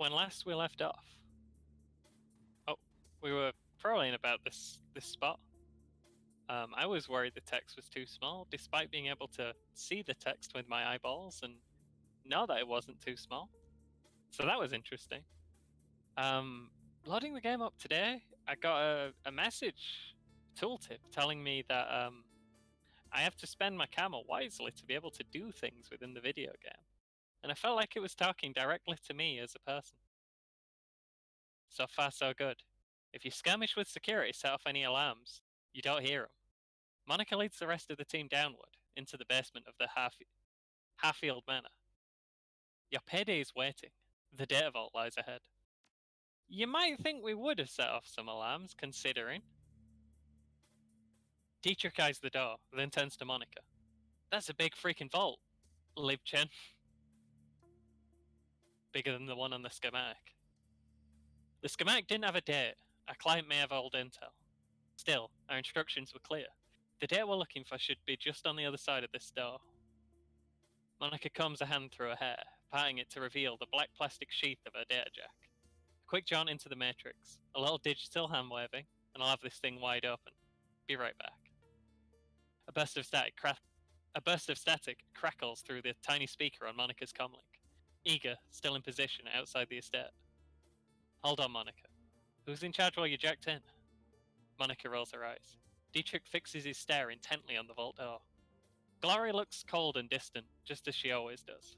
when last we left off, we were probably in about this spot. I was worried the text was too small, despite being able to see the text with my eyeballs and know that it wasn't too small. So that was interesting. Loading the game up today, I got a message, tooltip, telling me that I have to spend my camera wisely to be able to do things within the video game. And I felt like it was talking directly to me as a person. So far, so good. If you skirmish with security, set off any alarms, you don't hear them. Monica leads the rest of the team downward, into the basement of the Harfield Manor. Your payday is waiting. The data vault lies ahead. You might think we would have set off some alarms, considering. Dietrich eyes the door, then turns to Monica. That's a big freaking vault, Libchen. Bigger than the one on the schematic. The schematic didn't have a date. Our client may have old intel. Still, our instructions were clear. The data we're looking for should be just on the other side of this door. Monica combs a hand through her hair, parting it to reveal the black plastic sheath of her data jack. A quick jaunt into the matrix, a little digital hand waving, and I'll have this thing wide open. Be right back. A burst of static crackles through the tiny speaker on Monica's comlink. Eager, still in position outside the estate. Hold on, Monica. Who's in charge while you're jacked in? Monica rolls her eyes. Dietrich fixes his stare intently on the vault door. Glory looks cold and distant, just as she always does.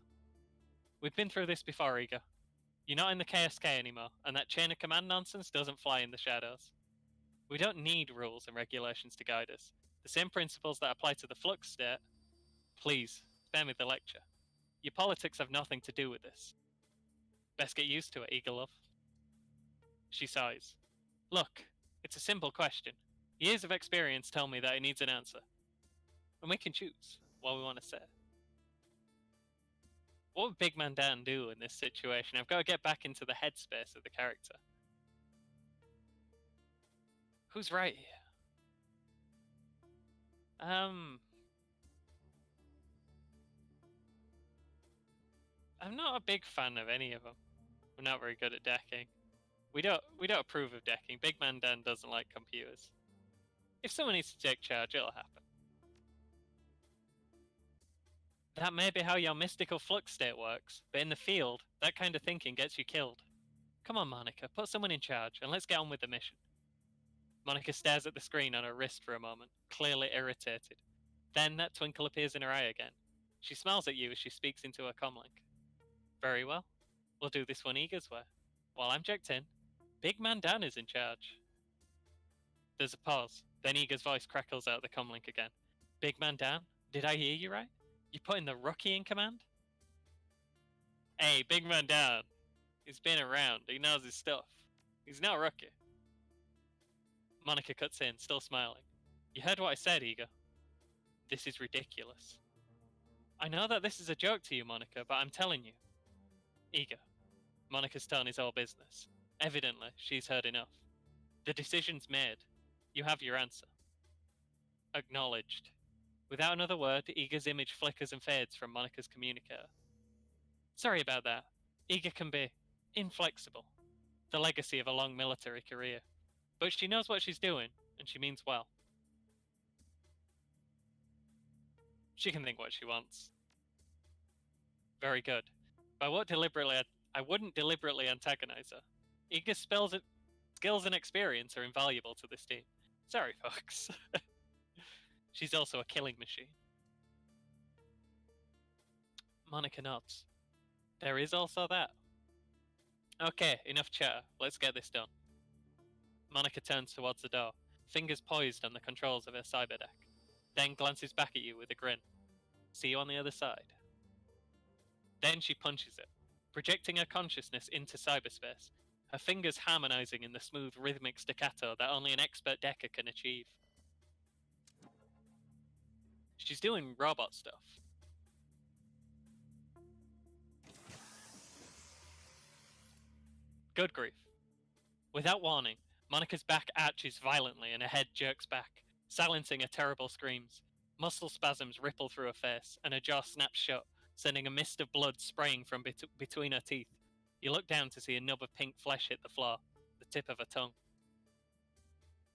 We've been through this before, Eager. You're not in the KSK anymore, and that chain of command nonsense doesn't fly in the shadows. We don't need rules and regulations to guide us. The same principles that apply to the Flux state. Please, spare me the lecture. Your politics have nothing to do with this. Best get used to it, Eager love. She sighs. Look, it's a simple question. Years of experience tell me that it needs an answer. And we can choose what we want to say. What would Big Man Dan do in this situation? I've got to get back into the headspace of the character. Who's right here? I'm not a big fan of any of them. We're not very good at decking. We don't approve of decking. Big Man Dan doesn't like computers. If someone needs to take charge, it'll happen. That may be how your mystical flux state works, but in the field, that kind of thinking gets you killed. Come on, Monica, put someone in charge, and let's get on with the mission. Monica stares at the screen on her wrist for a moment, clearly irritated. Then that twinkle appears in her eye again. She smiles at you as she speaks into her comlink. Very well. We'll do this one Eager's way. While I'm checked in, Big Man Dan is in charge. There's a pause. Then Eager's voice crackles out the comlink again. Big Man Dan, did I hear you right? You putting the rookie in command? Hey, Big Man Dan. He's been around. He knows his stuff. He's not a rookie. Monica cuts in, still smiling. You heard what I said, Eager. This is ridiculous. I know that this is a joke to you, Monica, but I'm telling you. Eager. Monica's tone is all business. Evidently, she's heard enough. The decision's made. You have your answer. Acknowledged. Without another word, Eager's image flickers and fades from Monica's communicator. Sorry about that. Eager can be inflexible. The legacy of a long military career. But she knows what she's doing, and she means well. She can think what she wants. Very good. But I wouldn't deliberately antagonize her. Eager's skills and experience are invaluable to this team. Sorry, folks. She's also a killing machine. Monica nods. There is also that. Okay, enough chatter. Let's get this done. Monica turns towards the door, fingers poised on the controls of her cyberdeck, then glances back at you with a grin. See you on the other side. Then she punches it, projecting her consciousness into cyberspace, her fingers harmonizing in the smooth rhythmic staccato that only an expert decker can achieve. She's doing robot stuff. Good grief. Without warning, Monica's back arches violently and her head jerks back, silencing her terrible screams. Muscle spasms ripple through her face, and her jaw snaps shut, sending a mist of blood spraying from between her teeth. You look down to see a nub of pink flesh hit the floor, the tip of a tongue.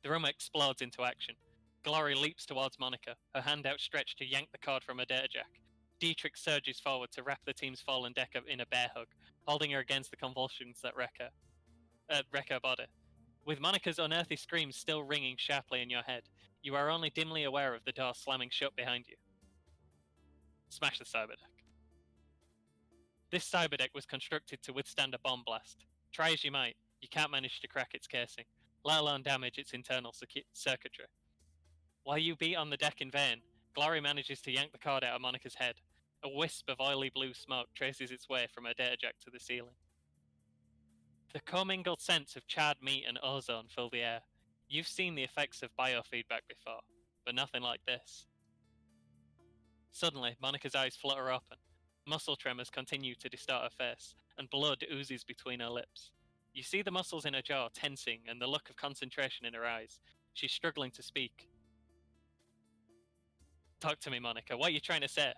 The room explodes into action. Glory leaps towards Monica, her hand outstretched to yank the cord from her data jack. Dietrich surges forward to wrap the team's fallen Decker in a bear hug, holding her against the convulsions that wreck her body. With Monica's unearthly screams still ringing sharply in your head, you are only dimly aware of the door slamming shut behind you. Smash the cyberdeck. This cyberdeck was constructed to withstand a bomb blast. Try as you might, you can't manage to crack its casing, let alone damage its internal circuitry. While you beat on the deck in vain, Glory manages to yank the cord out of Monica's head. A wisp of oily blue smoke traces its way from her data jack to the ceiling. The commingled scents of charred meat and ozone fill the air. You've seen the effects of biofeedback before, but nothing like this. Suddenly, Monica's eyes flutter open. Muscle tremors continue to distort her face, and blood oozes between her lips. You see the muscles in her jaw tensing and the look of concentration in her eyes. She's struggling to speak. Talk to me, Monica. What are you trying to say?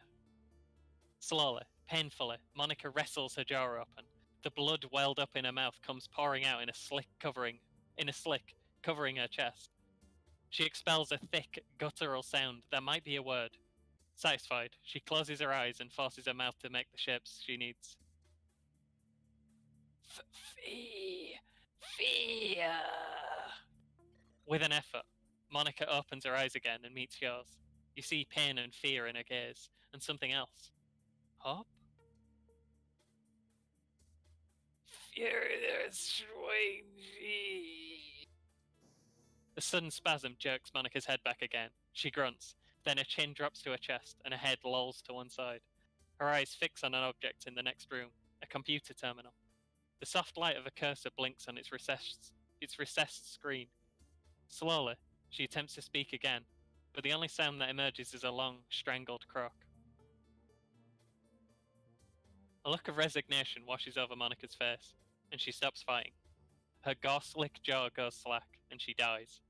Slowly, painfully, Monica wrestles her jaw open. The blood welled up in her mouth comes pouring out in a slick covering her chest. She expels a thick, guttural sound that might be a word. Satisfied, she closes her eyes and forces her mouth to make the shapes she needs. Fear. With an effort, Monica opens her eyes again and meets yours. You see pain and fear in her gaze, and something else. Hope? Fear is strange. A sudden spasm jerks Monica's head back again. She grunts. Then her chin drops to her chest, and her head lolls to one side. Her eyes fix on an object in the next room, a computer terminal. The soft light of a cursor blinks on its recessed screen. Slowly, she attempts to speak again, but the only sound that emerges is a long, strangled croak. A look of resignation washes over Monica's face, and she stops fighting. Her gore-slick jaw goes slack, and she dies.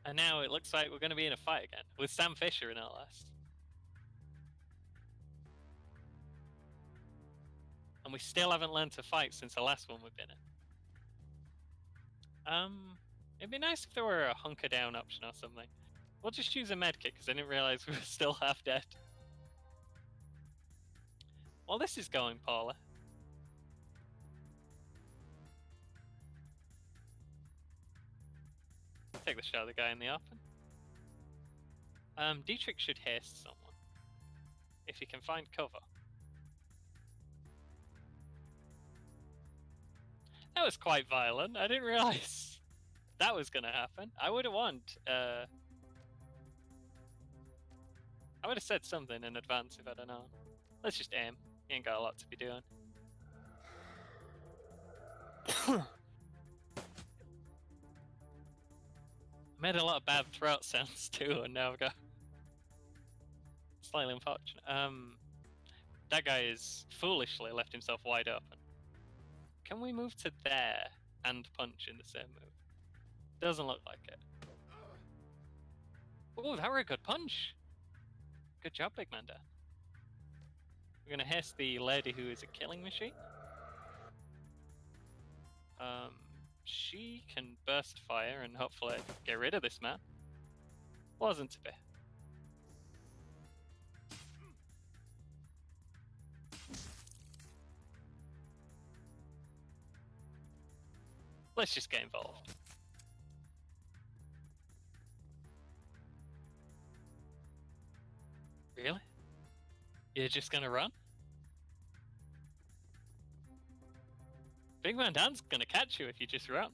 And now it looks like we're going to be in a fight again, with Sam Fisher no less. And we still haven't learned to fight since the last one we've been in. It'd be nice if there were a hunker down option or something. We'll just use a medkit, because I didn't realise we were still half dead. Well, this is going poorly. Take the shot of the guy in the open. Dietrich should haste someone. If he can find cover. That was quite violent. I didn't realise that was going to happen. I would have I would have said something in advance if I'd have known. Let's just aim. You ain't got a lot to be doing. I made a lot of bad throat sounds too, and now I've got slightly unfortunate. That guy is foolishly left himself wide open. Can we move to there and punch in the same move? Doesn't look like it. Oh, that were a good punch. Good job, big man. We're gonna haste the lady who is a killing machine. She can burst fire and hopefully get rid of this man. Wasn't to be. Let's just get involved. Really? You're just gonna run? Big Man Dan's gonna catch you if you just run.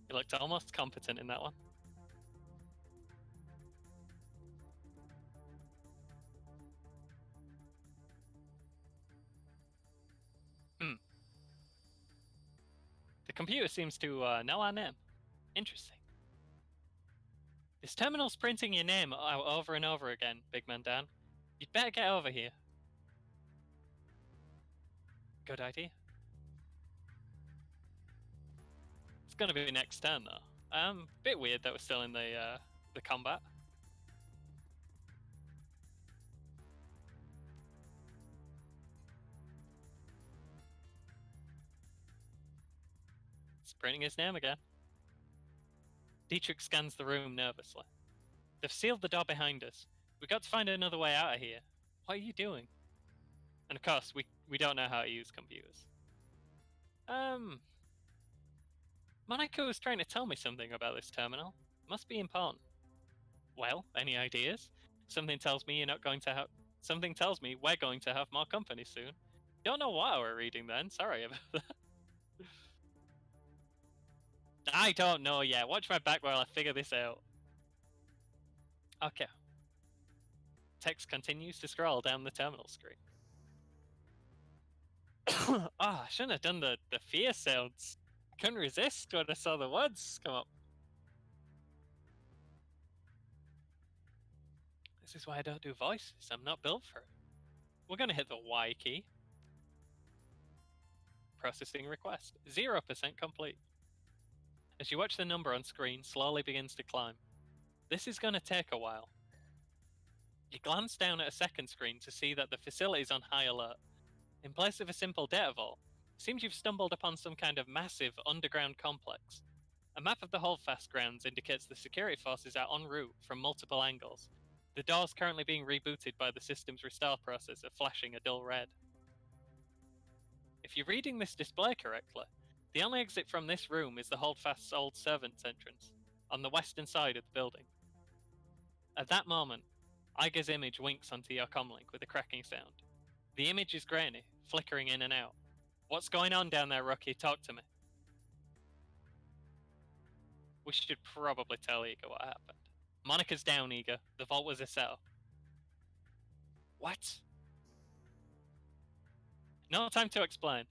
You looked almost competent in that one. The computer seems to know our name. Interesting. This terminal's printing your name out over and over again, Big Man Dan. You'd better get over here. Good idea. It's gonna be next turn though. Bit weird that we're still in the combat. printing his name again. Dietrich scans the room nervously. They've sealed the door behind us. We've got to find another way out of here. What are you doing? And of course, we don't know how to use computers. Monica was trying to tell me something about this terminal. Must be important. Well, any ideas? Something tells me you're not going to have... Something tells me we're going to have more company soon. Don't know what we're reading then, sorry about that. I don't know yet. Watch my back while I figure this out. Okay. Text continues to scroll down the terminal screen. I shouldn't have done the fear sounds. Couldn't resist when I saw the words come up. This is why I don't do voices. I'm not built for it. We're gonna hit the Y key. Processing request. 0% complete. As you watch the number on screen slowly begins to climb. This is gonna take a while. You glance down at a second screen to see that the facility is on high alert. In place of a simple data vault, it seems you've stumbled upon some kind of massive underground complex. A map of the holdfast grounds indicates the security forces are en route from multiple angles. The doors currently being rebooted by the system's restore process are flashing a dull red. If you're reading this display correctly, the only exit from this room is the holdfast's old servants' entrance, on the western side of the building. At that moment, Iger's image winks onto your comlink with a cracking sound. The image is grainy, flickering in and out. What's going on down there, Rookie? Talk to me. We should probably tell Iger what happened. Monica's down, Iger. The vault was a setup. What? No time to explain.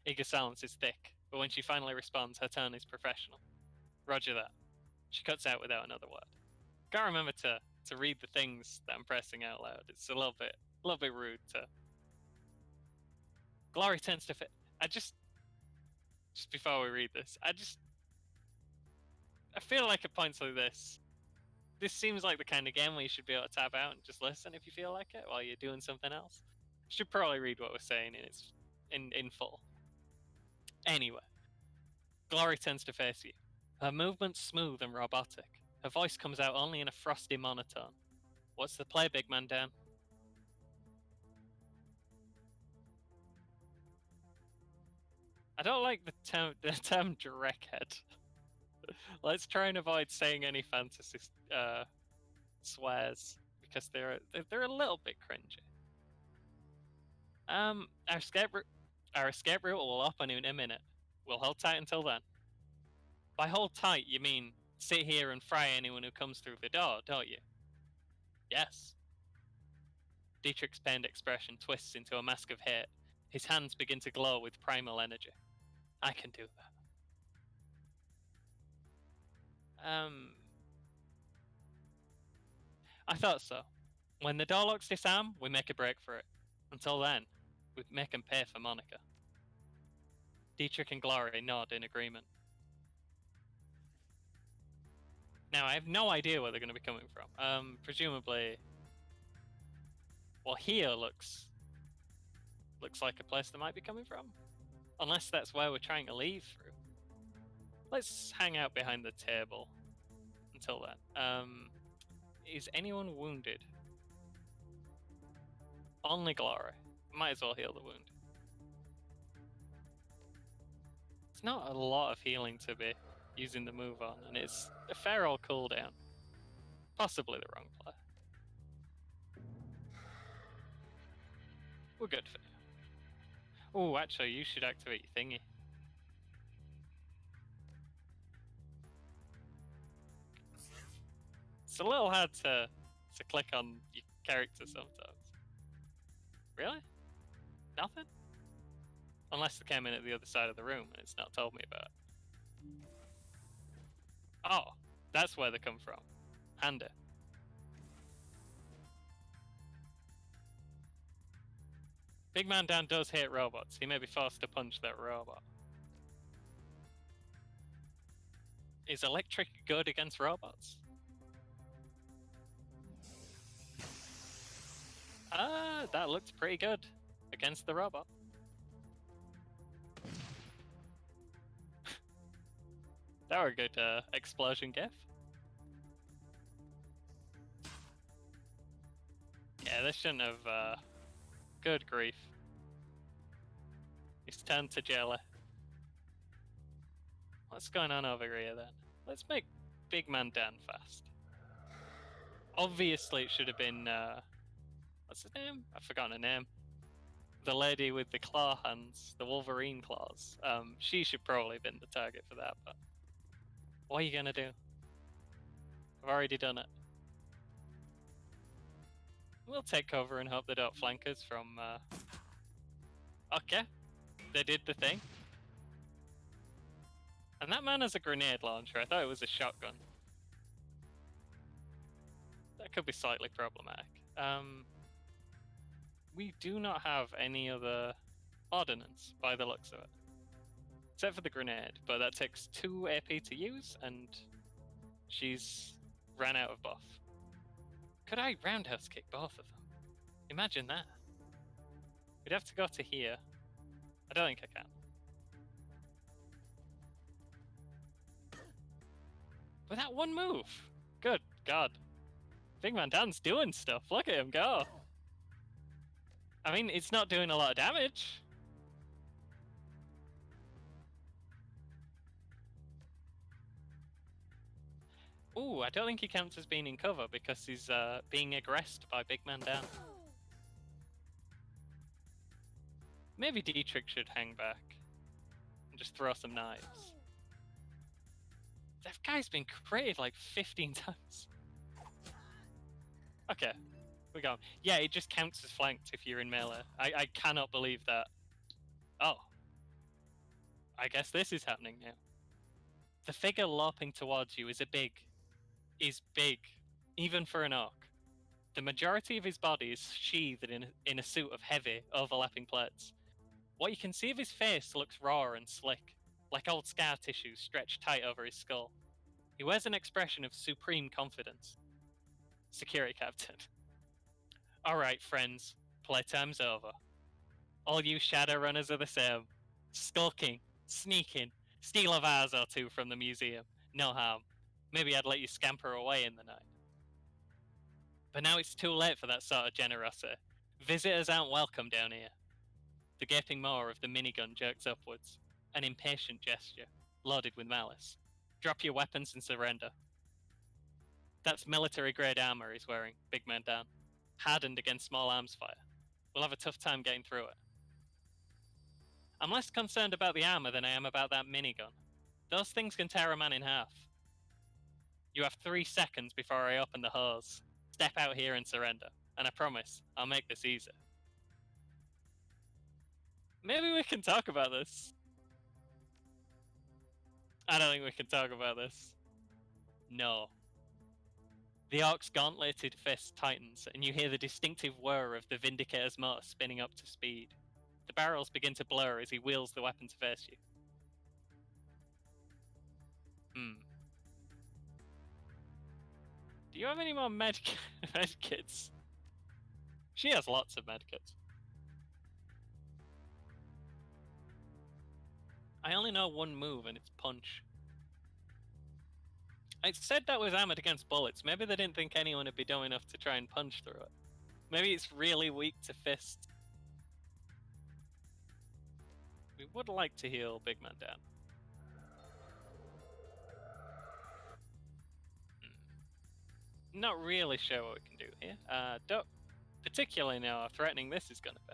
Iger's silence is thick, but when she finally responds, her tone is professional. Roger that. She cuts out without another word. Gotta remember to read the things that I'm pressing out loud. It's a little bit rude to... Glory tends to fit... Just before we read this, I feel like at points like this seems like the kind of game where you should be able to tap out and just listen if you feel like it while you're doing something else. Should probably read what we're saying in full. Anyway, Glory tends to face you. Her movement's smooth and robotic. Her voice comes out only in a frosty monotone. What's the play, big man Dan? I don't like the term dreckhead. Let's try and avoid saying any fantasy swears because they're a little bit cringy. Our escape route will open in a minute. We'll hold tight until then. By hold tight, you mean sit here and fry anyone who comes through the door, don't you? Yes. Dietrich's pained expression twists into a mask of hate. His hands begin to glow with primal energy. I can do that. I thought so. When the door locks disarm, we make a break for it. Until then, we make him pay for Monica. Dietrich and Glory nod in agreement. Now, I have no idea where they're going to be coming from. Presumably... Well, here looks like a place they might be coming from. Unless that's where we're trying to leave through. Let's hang out behind the table until then. Is anyone wounded? Only Glory. Might as well heal the wound. It's not a lot of healing to be using the move on, and it's a fair old cooldown. Possibly the wrong play. We're good for now. Oh, actually, you should activate your thingy. It's a little hard to click on your character sometimes. Really? Nothing? Unless they came in at the other side of the room and it's not told me about it. Oh, that's where they come from. Handy. Big Man Dan does hate robots. He may be forced to punch that robot. Is electric good against robots? That looked pretty good against the robot. That were a good explosion gif. Yeah, this shouldn't have. Good grief. He's turned to jelly. What's going on over here then? Let's make Big Man Dan fast. Obviously, it should have been. What's his name? I've forgotten her name. The lady with the claw hands, the Wolverine claws. She should probably have been the target for that, but what are you gonna do? I've already done it. We'll take cover and hope they don't flank us from. Okay, they did the thing. And that man has a grenade launcher. I thought it was a shotgun. That could be slightly problematic. We do not have any other ordnance by the looks of it. Except for the grenade, but that takes 2 AP to use, and she's ran out of buff. Could I roundhouse kick both of them? Imagine that. We'd have to go to here. I don't think I can. With that one move! Good God. Big Man Dan's doing stuff. Look at him go. I mean, it's not doing a lot of damage. Ooh, I don't think he counts as being in cover because he's being aggressed by Big Man Dan. Maybe Dietrich should hang back and just throw some knives. That guy's been critted like 15 times. Okay, we go. Yeah, it just counts as flanked if you're in melee. I cannot believe that. Oh. I guess this is happening now. The figure loping towards you is big, even for an orc. The majority of his body is sheathed in a suit of heavy, overlapping plates. What you can see of his face looks raw and slick, like old scar tissue stretched tight over his skull. He wears an expression of supreme confidence. Security captain. Alright, friends, playtime's over. All you Shadowrunners are the same. Skulking, sneaking, steal a vase or two from the museum. No harm. Maybe I'd let you scamper away in the night. But now it's too late for that sort of generosity. Visitors aren't welcome down here. The gaping maw of the minigun jerks upwards. An impatient gesture, loaded with malice. Drop your weapons and surrender. That's military-grade armor he's wearing, Big Man Dan. Hardened against small arms fire. We'll have a tough time getting through it. I'm less concerned about the armor than I am about that minigun. Those things can tear a man in half. You have 3 seconds before I open the hose. Step out here and surrender, and I promise I'll make this easy. Maybe we can talk about this. I don't think we can talk about this. No. The orc's gauntleted fist tightens, and you hear the distinctive whir of the Vindicator's motor spinning up to speed. The barrels begin to blur as he wheels the weapon to face you. Do you have any more medkits? She has lots of medkits. I only know one move, and it's punch. I said that was armored against bullets. Maybe they didn't think anyone would be dumb enough to try and punch through it. Maybe it's really weak to fist. We would like to heal Big Man Dan. Not really sure what we can do here. Don't particularly know how threatening this is going to be.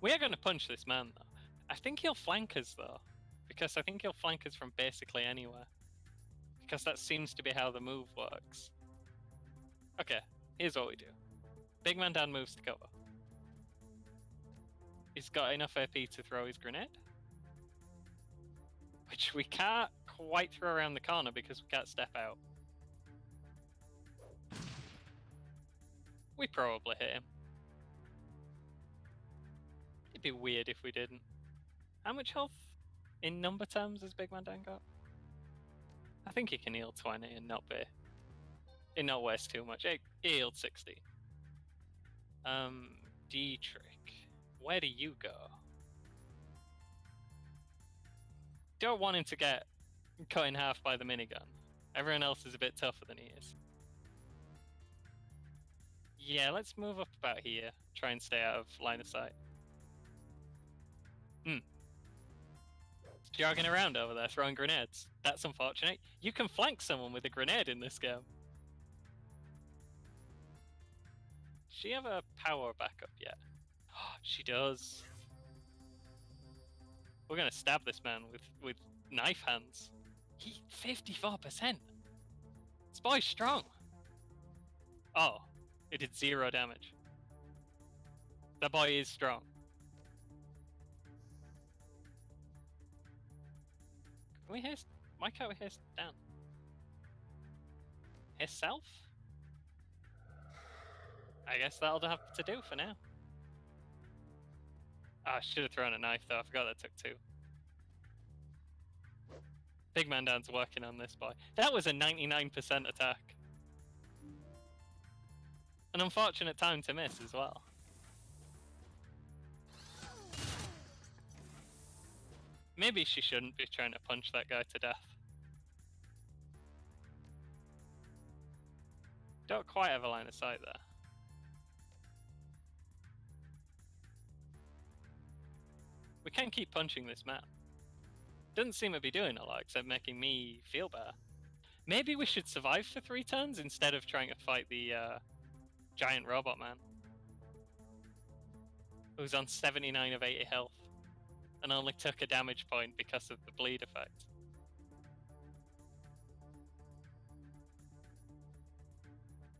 We are going to punch this man, though. I think he'll flank us, though. Because I think he'll flank us from basically anywhere. Because that seems to be how the move works. Okay, here's what we do. Big Man Dan moves to cover. He's got enough AP to throw his grenade. Which we can't quite throw around the corner because we can't step out. We probably hit him. It'd be weird if we didn't. How much health in number terms has Big Man Dan got? I think he can heal 20 and not waste too much. He healed 60. Dietrich, where do you go? Don't want him to get cut in half by the minigun. Everyone else is a bit tougher than he is. Yeah, let's move up about here. Try and stay out of line of sight. Jogging around over there throwing grenades. That's unfortunate. You can flank someone with a grenade in this game. Does she have a power backup yet? She does. We're gonna stab this man with knife hands. He 54%. This boy's strong. Oh, it did 0 damage. That boy is strong. Can we hear? Why can't we hear Dan? Himself? I guess that'll have to do for now. I should have thrown a knife though. I forgot that took 2. Big Man Dan's working on this boy. That was a 99% attack. An unfortunate time to miss as well. Maybe she shouldn't be trying to punch that guy to death. Don't quite have a line of sight there. We can keep punching this man. Doesn't seem to be doing a lot except making me feel better. Maybe we should survive for 3 turns instead of trying to fight the giant robot man. Who's on 79 of 80 health. And only took a damage point because of the bleed effect.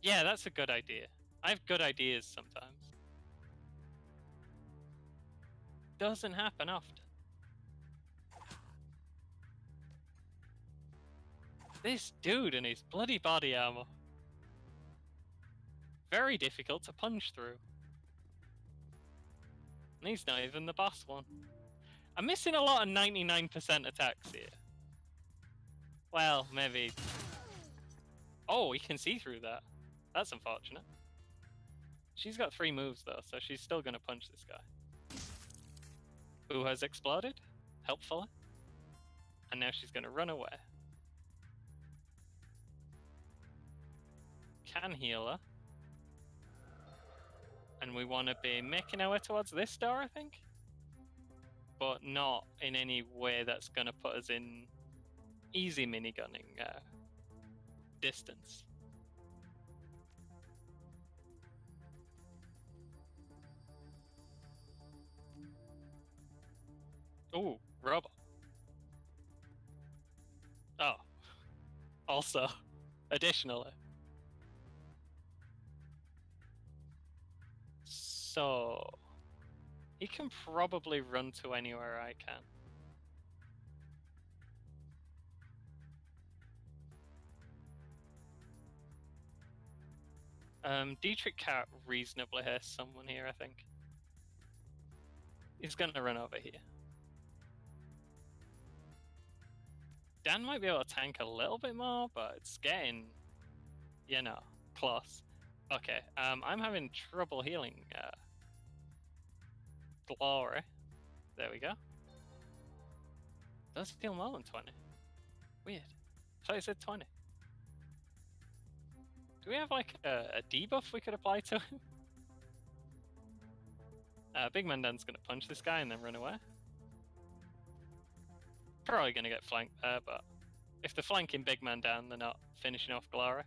Yeah, that's a good idea. I have good ideas sometimes. Doesn't happen often. This dude and his bloody body armor. Very difficult to punch through. And he's not even the boss one. I'm missing a lot of 99% attacks here. Well, maybe... Oh, we can see through that. That's unfortunate. She's got 3 moves though, so she's still gonna punch this guy. Who has exploded? Helpfully. And now she's gonna run away. Can heal her. And we want to be making our way towards this door, I think? But not in any way that's going to put us in easy minigunning distance. Ooh, robot. Oh. Also, additionally. So, he can probably run to anywhere I can. Dietrich can't reasonably hear someone here, I think. He's gonna run over here. Dan might be able to tank a little bit more, but it's getting, you know, close. Okay, I'm having trouble healing Glory. There we go. Does heal more than 20. Weird. I thought it said 20. Do we have like a debuff we could apply to him? Big Man Dan's gonna punch this guy and then run away. Probably gonna get flanked there, but if they're flanking Big Man Dan, they're not finishing off Glory.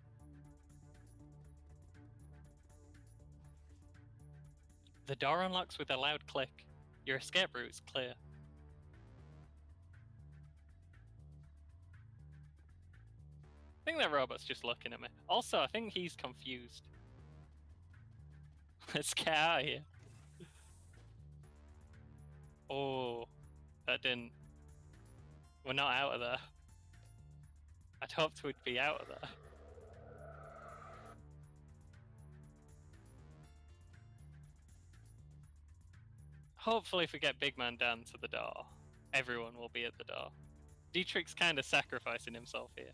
The door unlocks with a loud click. Your escape route is clear. I think that robot's just looking at me. Also, I think he's confused. Let's get out of here. Oh, that didn't... We're not out of there. I'd hoped we'd be out of there. Hopefully if we get Big Man Dan to the door, everyone will be at the door. Dietrich's kind of sacrificing himself here.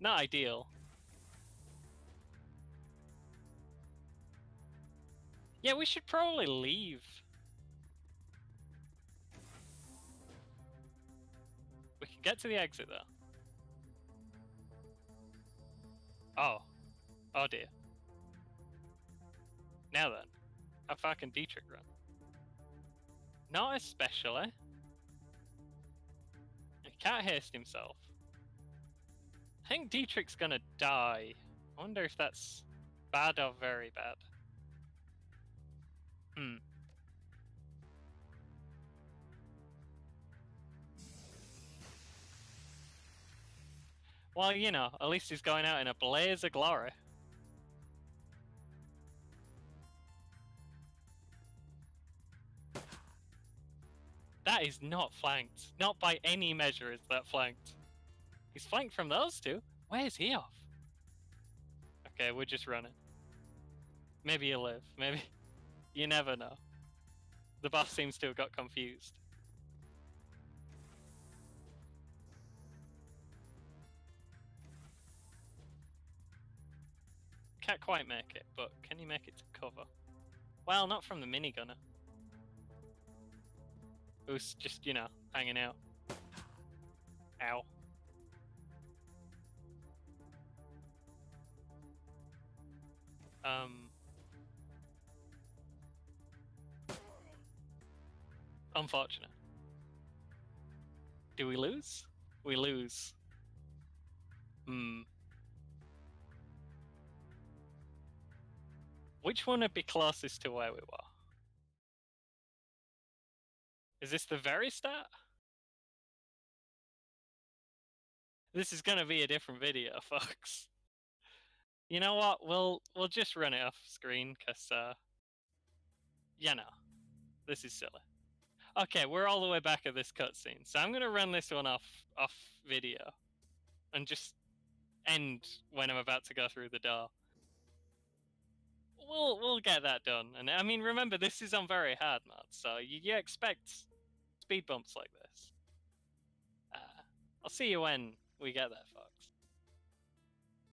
Not ideal. Yeah, we should probably leave. We Get to the exit, though. Oh. Oh, dear. Now then. How far can Dietrich run? Not especially. He can't haste himself. I think Dietrich's gonna die. I wonder if that's bad or very bad. Well, you know, at least he's going out in a blaze of glory. That is not flanked. Not by any measure is that flanked. He's flanked from those two? Where's he off? Okay, we're just running. Maybe he'll live. Maybe. You never know. The boss seems to have got confused. Can't quite make it, but can you make it to cover? Well, not from the minigunner. Who's just, you know, hanging out. Ow. Unfortunate. Do we lose? We lose. Which one would be closest to where we were? Is this the very start? This is gonna be a different video, folks. You know what? We'll just run it off screen, cause you know, this is silly. Okay, we're all the way back at this cutscene, so I'm gonna run this one off video, and just end when I'm about to go through the door. We'll get that done, and I mean, remember, this is on very hard mode, so you expect speed bumps like this. I'll see you when we get there, folks.